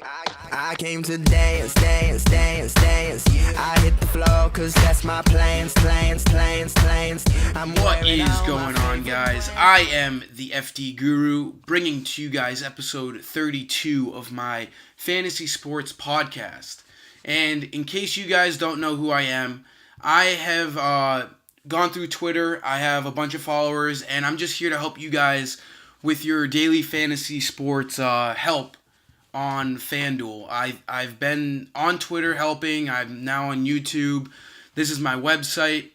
I came to dance, dance, dance, dance. I hit the floor cause that's my plans. What is going on, guys? I am the FD Guru, bringing to you guys episode 32 of my fantasy sports podcast. And in case you guys don't know who I am, I have gone through Twitter. I have a bunch of followers, and I'm just here to help you guys with your daily fantasy sports help on FanDuel. I've been on Twitter helping. I'm now on YouTube. This is my website.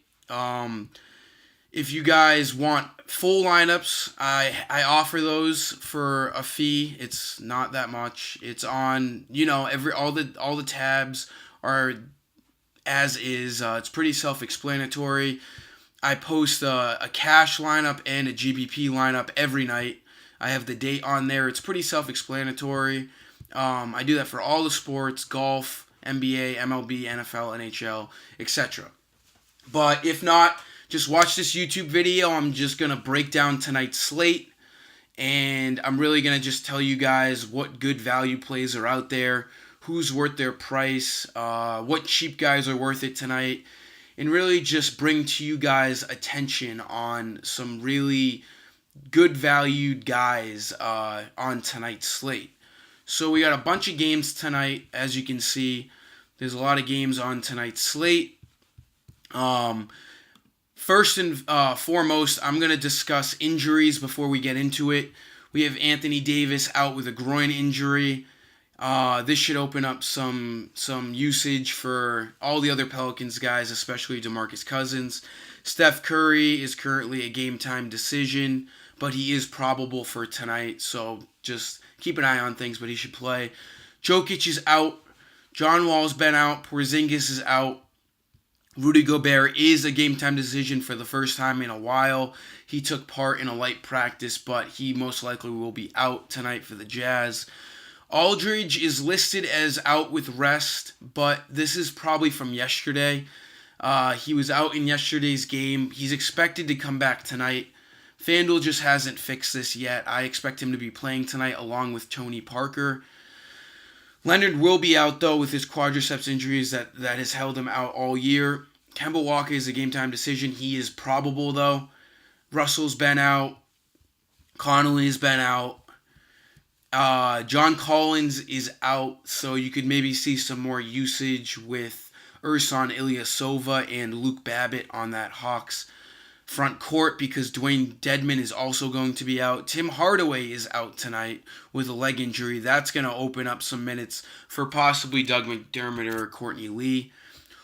If you guys want full lineups, I offer those for a fee. It's not that much. It's on, all the tabs are as is. It's pretty self-explanatory. I post a cash lineup and a GPP lineup every night. I have the date on there. It's pretty self-explanatory. I do that for all the sports: golf, NBA, MLB, NFL, NHL, etc. But if not, just watch this YouTube video. I'm just going to break down tonight's slate, and I'm really going to just tell you guys what good value plays are out there, who's worth their price, what cheap guys are worth it tonight, and really just bring to you guys attention on some really good valued guys on tonight's slate. So we got a bunch of games tonight, as you can see. There's a lot of games on tonight's slate. First and foremost, I'm going to discuss injuries before we get into it. We have Anthony Davis out with a groin injury. This should open up some usage for all the other Pelicans guys, especially DeMarcus Cousins. Steph Curry is currently a game-time decision, but he is probable for tonight, so just keep an eye on things, but he should play. Jokic is out. John Wall's been out. Porzingis is out. Rudy Gobert is a game-time decision for the first time in a while. He took part in a light practice, but he most likely will be out tonight for the Jazz. Aldridge is listed as out with rest, but this is probably from yesterday. He was out in yesterday's game. He's expected to come back tonight. FanDuel just hasn't fixed this yet. I expect him to be playing tonight along with Tony Parker. Leonard will be out, though, with his quadriceps injuries that has held him out all year. Kemba Walker is a game-time decision. He is probable, though. Russell's been out. Connolly's been out. John Collins is out, so you could maybe see some more usage with Ersan Ilyasova and Luke Babbitt on that Hawks front court, because Dwayne Dedmon is also going to be out. Tim Hardaway is out tonight with a leg injury. That's going to open up some minutes for possibly Doug McDermott or Courtney Lee.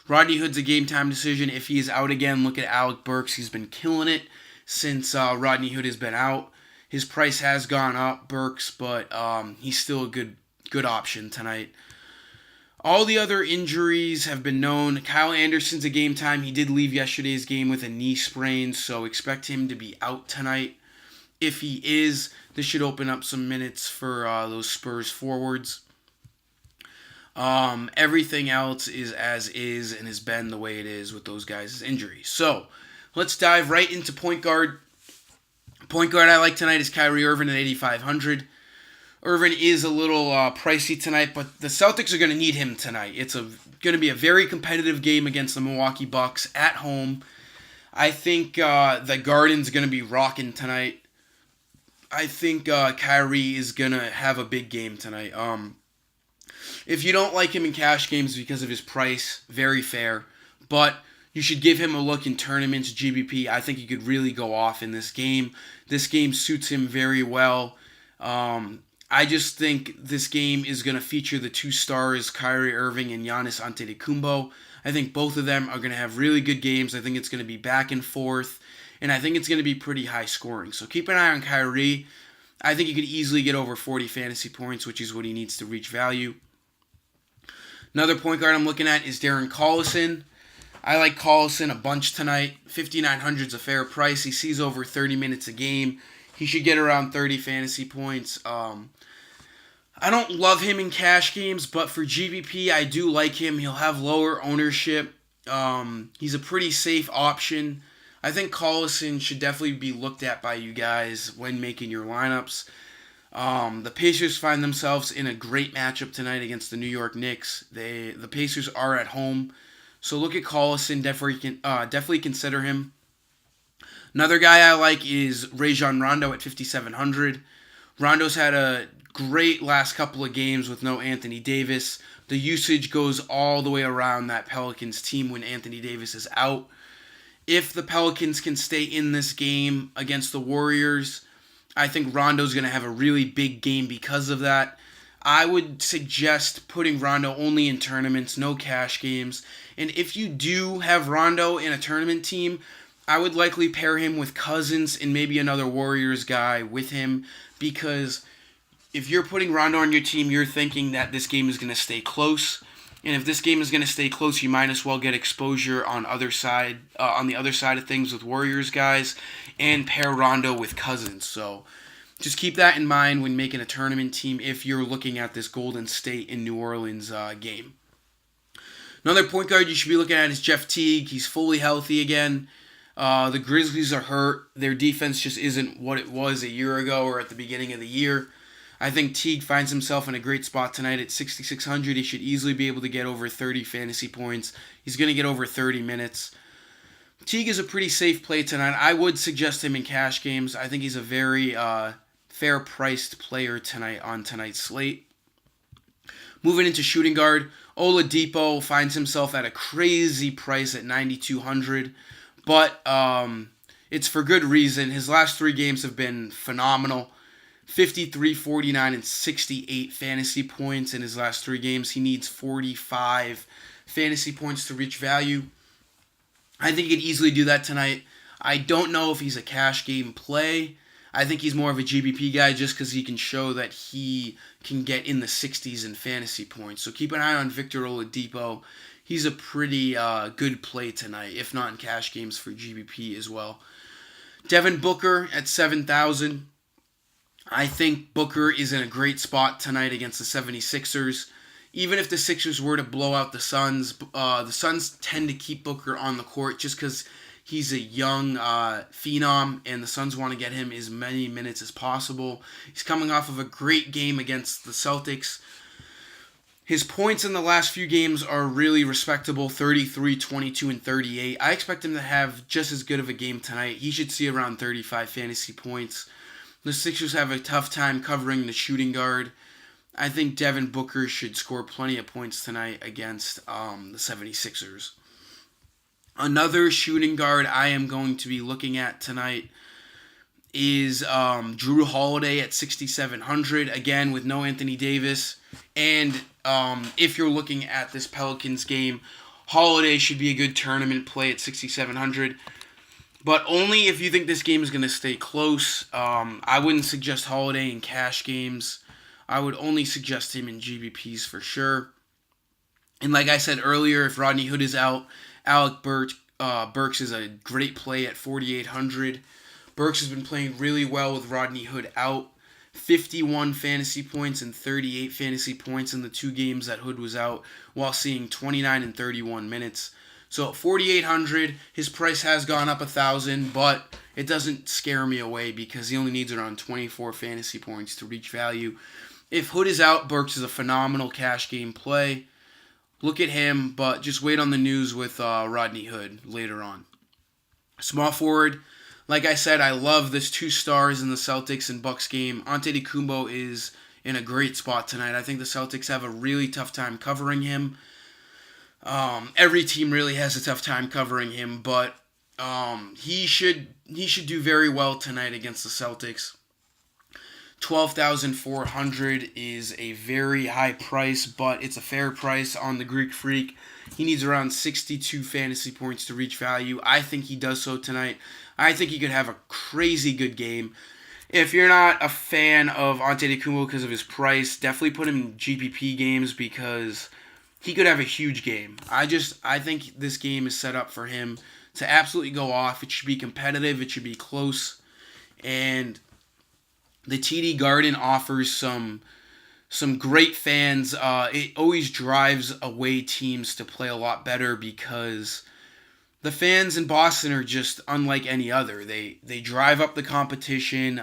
Rodney Hood's a game-time decision. If he is out again, look at Alec Burks. He's been killing it since Rodney Hood has been out. His price has gone up, Burks, but he's still a good option tonight. All the other injuries have been known. Kyle Anderson's a game time. He did leave yesterday's game with a knee sprain, so expect him to be out tonight. If he is, this should open up some minutes for those Spurs forwards. Everything else is as is and has been the way it is with those guys' injuries. So, let's dive right into point guard. Point guard I like tonight is Kyrie Irving at 8,500. Irvin is a little pricey tonight, but the Celtics are going to need him tonight. It's going to be a very competitive game against the Milwaukee Bucks at home. I think the Garden's going to be rocking tonight. I think Kyrie is going to have a big game tonight. If you don't like him in cash games because of his price, very fair. But you should give him a look in tournaments, GBP. I think he could really go off in this game. This game suits him very well. I just think this game is going to feature the two stars, Kyrie Irving and Giannis Antetokounmpo. I think both of them are going to have really good games. I think it's going to be back and forth, and I think it's going to be pretty high scoring. So keep an eye on Kyrie. I think he could easily get over 40 fantasy points, which is what he needs to reach value. Another point guard I'm looking at is Darren Collison. I like Collison a bunch tonight. 5,900 is a fair price. He sees over 30 minutes a game. He should get around 30 fantasy points. I don't love him in cash games, but for GBP, I do like him. He'll have lower ownership. He's a pretty safe option. I think Collison should definitely be looked at by you guys when making your lineups. The Pacers find themselves in a great matchup tonight against the New York Knicks. The Pacers are at home, so look at Collison. Definitely consider him. Another guy I like is Rajon Rondo at 5,700. Rondo's had a great last couple of games with no Anthony Davis. The usage goes all the way around that Pelicans team when Anthony Davis is out. If the Pelicans can stay in this game against the Warriors, I think Rondo's going to have a really big game because of that. I would suggest putting Rondo only in tournaments, no cash games. And if you do have Rondo in a tournament team, I would likely pair him with Cousins and maybe another Warriors guy with him, because if you're putting Rondo on your team, you're thinking that this game is going to stay close. And if this game is going to stay close, you might as well get exposure on the other side of things with Warriors guys and pair Rondo with Cousins. So just keep that in mind when making a tournament team if you're looking at this Golden State and New Orleans game. Another point guard you should be looking at is Jeff Teague. He's fully healthy again. The Grizzlies are hurt. Their defense just isn't what it was a year ago or at the beginning of the year. I think Teague finds himself in a great spot tonight at 6,600. He should easily be able to get over 30 fantasy points. He's going to get over 30 minutes. Teague is a pretty safe play tonight. I would suggest him in cash games. I think he's a very fair-priced player tonight on tonight's slate. Moving into shooting guard, Oladipo finds himself at a crazy price at 9,200. But it's for good reason. His last 3 games have been phenomenal. 53, 49, and 68 fantasy points in his last 3 games. He needs 45 fantasy points to reach value. I think he could easily do that tonight. I don't know if he's a cash game play. I think he's more of a GBP guy just because he can show that he can get in the 60s in fantasy points. So keep an eye on Victor Oladipo. He's a pretty good play tonight, if not in cash games for GBP as well. Devin Booker at 7,000. I think Booker is in a great spot tonight against the 76ers. Even if the Sixers were to blow out the Suns tend to keep Booker on the court just because he's a young phenom, and the Suns want to get him as many minutes as possible. He's coming off of a great game against the Celtics. His points in the last few games are really respectable, 33, 22, and 38. I expect him to have just as good of a game tonight. He should see around 35 fantasy points. The Sixers have a tough time covering the shooting guard. I think Devin Booker should score plenty of points tonight against the 76ers. Another shooting guard I am going to be looking at tonight is Jrue Holiday at 6,700. Again, with no Anthony Davis. And if you're looking at this Pelicans game, Holiday should be a good tournament play at 6,700. But only if you think this game is going to stay close. I wouldn't suggest Holiday in cash games. I would only suggest him in GBPs for sure. And like I said earlier, if Rodney Hood is out, Burks is a great play at 4,800. Burks has been playing really well with Rodney Hood out. 51 fantasy points and 38 fantasy points in the 2 games that Hood was out, while seeing 29 and 31 minutes. So at 4,800, his price has gone up 1,000, but it doesn't scare me away because he only needs around 24 fantasy points to reach value. If Hood is out, Burks is a phenomenal cash game play. Look at him, but just wait on the news with Rodney Hood later on. Small forward, like I said, I love this 2 stars in the Celtics and Bucks game. Antetokounmpo is in a great spot tonight. I think the Celtics have a really tough time covering him. Every team really has a tough time covering him, but he should do very well tonight against the Celtics. 12,400 is a very high price, but it's a fair price on the Greek Freak. He needs around 62 fantasy points to reach value. I think he does so tonight. I think he could have a crazy good game. If you're not a fan of Antetokounmpo because of his price, definitely put him in GPP games because he could have a huge game. I think this game is set up for him to absolutely go off. It should be competitive. It should be close. And the TD Garden offers some great fans. It always drives away teams to play a lot better because the fans in Boston are just unlike any other. They drive up the competition.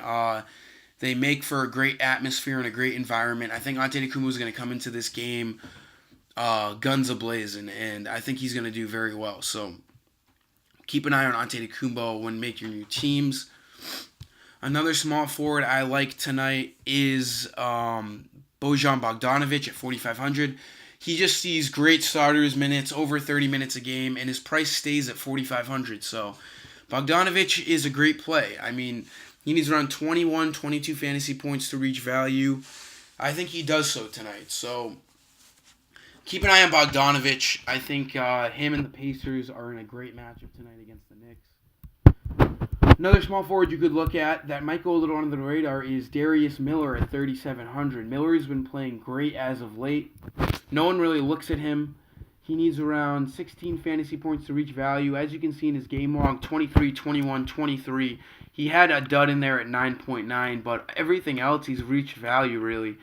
They make for a great atmosphere and a great environment. I think Antetokounmpo is going to come into this game guns a-blazing, and I think he's going to do very well. So keep an eye on Antetokounmpo when making your teams. Another small forward I like tonight is Bojan Bogdanovic at 4,500. He just sees great starters minutes, over 30 minutes a game, and his price stays at 4,500. So Bogdanovic is a great play. I mean, he needs around 21, 22 fantasy points to reach value. I think he does so tonight. So keep an eye on Bogdanovic. I think him and the Pacers are in a great matchup tonight against the Knicks. Another small forward you could look at that might go a little under the radar is Darius Miller at 3,700. Miller's been playing great as of late. No one really looks at him. He needs around 16 fantasy points to reach value. As you can see in his game log, 23, 21, 23. He had a dud in there at 9.9, but everything else he's reached value, really.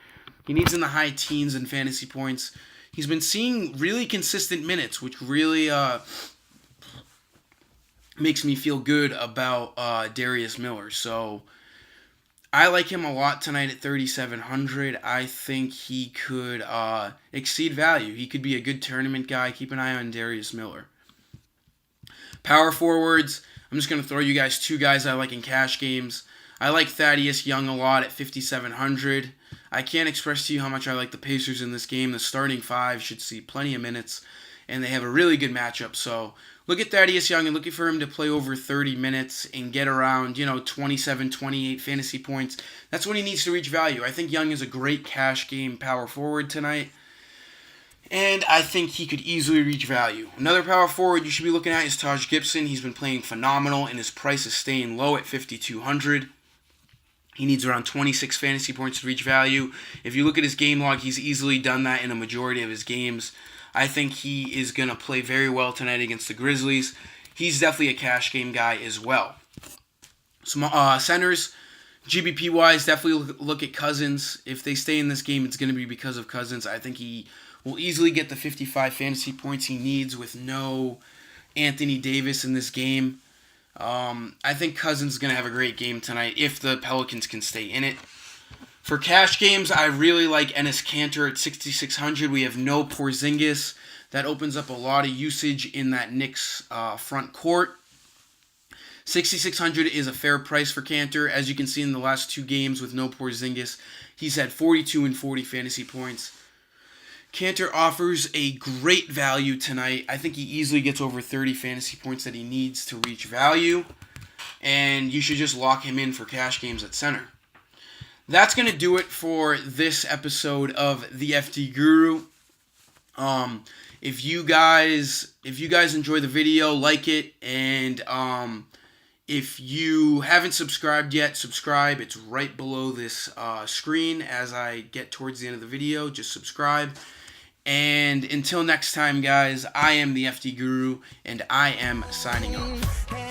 He needs in the high teens in fantasy points. He's been seeing really consistent minutes, which really makes me feel good about Darius Miller. So I like him a lot tonight at 3,700. I think he could exceed value. He could be a good tournament guy. Keep an eye on Darius Miller. Power forwards, I'm just going to throw you guys two guys I like in cash games. I like Thaddeus Young a lot at 5,700. I can't express to you how much I like the Pacers in this game. The starting five should see plenty of minutes, and they have a really good matchup. So look at Thaddeus Young and looking for him to play over 30 minutes and get around, 27, 28 fantasy points. That's when he needs to reach value. I think Young is a great cash game power forward tonight, and I think he could easily reach value. Another power forward you should be looking at is Taj Gibson. He's been playing phenomenal, and his price is staying low at 5,200. He needs around 26 fantasy points to reach value. If you look at his game log, he's easily done that in a majority of his games. I think he is going to play very well tonight against the Grizzlies. He's definitely a cash game guy as well. Centers, GBP-wise, definitely look at Cousins. If they stay in this game, it's going to be because of Cousins. I think he will easily get the 55 fantasy points he needs with no Anthony Davis in this game. I think Cousins is going to have a great game tonight if the Pelicans can stay in it. For cash games, I really like Enes Kanter at 6,600. We have no Porzingis. That opens up a lot of usage in that Knicks front court. 6,600 is a fair price for Kanter. As you can see in the last two games with no Porzingis, he's had 42 and 40 fantasy points. Kanter offers a great value tonight. I think he easily gets over 30 fantasy points that he needs to reach value. And you should just lock him in for cash games at center. That's going to do it for this episode of the FD Guru. If you guys enjoy the video, like it, and if you haven't subscribed yet, subscribe. It's right below this screen as I get towards the end of the video. Just subscribe. And until next time, guys, I am the FD Guru, and I am signing off.